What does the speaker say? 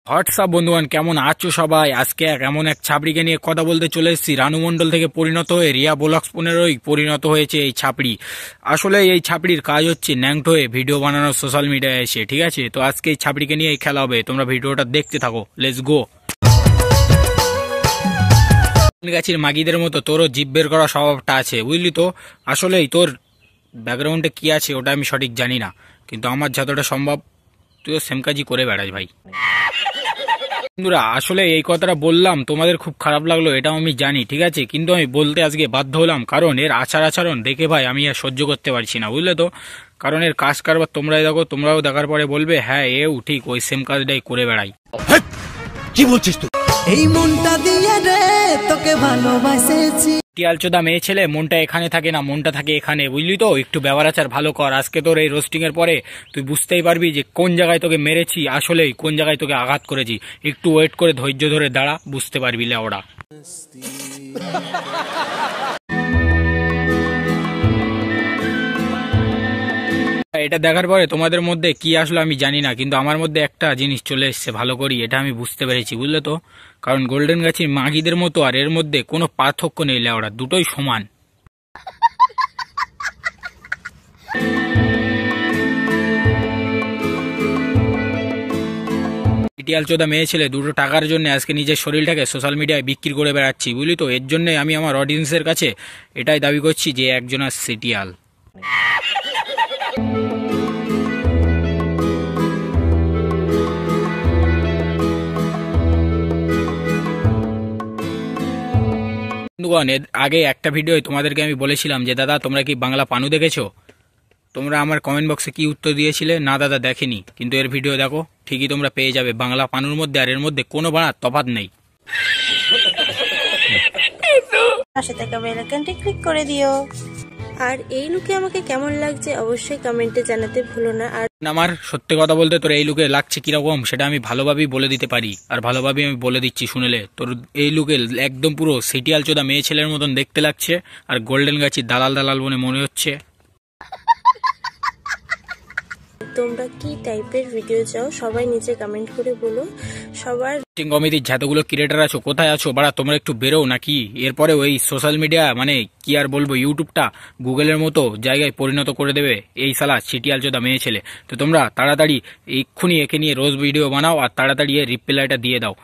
WhatsApp বন্ধুগণ, কেমন আছো সবাই? আজকে এমন এক ছাপড়িকে নিয়ে কথা বলতে চলে এসেছি। রানু মণ্ডল থেকে পরিণত হয়ে রিয়া ব্লগস 15 পরিণত হয়েছে এই ছাপড়ি। আসলে এই ছাপড়ির কাজ হচ্ছে ন্যাংট হয়ে ভিডিও বানানো, সোশ্যাল মিডিয়ায় এসে। ঠিক আছে, তো আজকে এই ছাপড়িকে নিয়ে খেলা হবে। তোমরা ভিডিওটা দেখতে থাকো, লেটস গো। গাছের মাগিদের মতো তোরও জিভ বের করা স্বভাবটা আছে, বুঝলি তো। আসলেই তোর ব্যাকগ্রাউন্ডে কি আছে ওটা আমি সঠিক জানি না, কিন্তু আমার যতটা সম্ভব তুইও সেম কাজই করে বেড়াস ভাই। বন্ধুরা, আসলে এই কথাটা বললাম, তোমাদের খুব খারাপ লাগলো এটাও আমি জানি, ঠিক আছে, কিন্তু আমি বলতে আজকে বাধ্য হলাম, কারণ এর আচার আচরণ দেখে ভাই আমি আর সহ্য করতে পারছি না, বুঝলে তো। কারণ এর কাজ কারবার তোমরাই দেখো, তোমরাও দেখার পরে বলবে হ্যাঁ এও ঠিক ওই সেম কাজটাই করে বেড়াই। কি বলছিস তুই? এই মনটা দিয়ে রে তোকে ভালোবাসেছি। টিয়ালচোদা মেয়ে ছেলে, মনটা এখানে থাকে না, মনটা থাকে এখানে, বুঝলি তো। একটু ব্যবহার আচার ভালো কর। আজকে তোর এই রোস্টিং এর পরে তুই বুঝতেই পারবি যে কোন জায়গায় তোকে মেরেছি, আসলেই কোন জায়গায় তোকে আঘাত করেছি। একটু ওয়েট করে ধৈর্য ধরে দাঁড়া, বুঝতে পারবি লেওড়া। এটা দেখার পরে তোমাদের মধ্যে কি আসলো আমি জানি না, কিন্তু আমার মধ্যে একটা জিনিস চলে এসছে ভালো করি, এটা আমি বুঝতে পেরেছি, বুঝলে তো। কারণ গোল্ডেন গাছের মাগিদের মতো আর এর মধ্যে কোনো পার্থক্য নেই লেওড়া, দুটোই সমান। টিয়ালচোদা মেয়ে ছেলে দুটো টাকার জন্য আজকে নিজের শরীরটাকে সোশ্যাল মিডিয়ায় বিক্রি করে বেড়াচ্ছি, বুঝলি তো। এর জন্য আমি আমার অডিয়েন্সের কাছে এটাই দাবি করছি যে একজন আর সিটিয়াল। বন্ধুগণ, এর আগে একটা ভিডিও তোমাদেরকে আমি বলেছিলাম যে দাদা তোমরা কি বাংলা পানু দেখেছো? তোমরা আমার কমেন্ট বক্সে কি উত্তর দিয়েছিলে? না দাদা দেখেনি, কিন্তু এর ভিডিও দেখো, ঠিকই তোমরা পেয়ে যাবে বাংলা পানুর মধ্যে আর এর মধ্যে কোনো তফাৎ নেই। পাশে থাকা বেল আইকনটি ক্লিক করে দিও। আর এই লুকে আমাকে কেমন লাগছে অবশ্যই কমেন্টে জানাতে ভুলো না। আর আমার সত্যি কথা বলতে তোর এই লুকে লাগছে কিরকম সেটা আমি ভালোভাবেই বলে দিতে পারি, আর ভালোভাবেই আমি বলে দিচ্ছি শুনেলে। তোর এই লুকে একদম পুরো সিটিয়াল চোদা মেয়ে ছেলের মতন দেখতে লাগছে, আর গোল্ডেন গাছির দালাল দালাল মনে হচ্ছে। তোমরা কি টাইপের ভিডিও চাও সবাই নিচে কমেন্ট করে বলো। সবার কমিটির যতগুলো ক্রিয়েটার আছো কোথায় আছো বাড়া? তোমরা একটু বেরো নাকি? এরপরে ওই সোশ্যাল মিডিয়া মানে কি আর বলবো, ইউটিউবটা গুগলের মতো জায়গায় পরিণত করে দেবে এই সালা সিটিয়াল চোদা মেয়ে ছেলে। তো তোমরা তাড়াতাড়ি এক্ষুনি একে নিয়ে রোজ ভিডিও বানাও আর তাড়াতাড়ি এর রিপ্লাইটা দিয়ে দাও।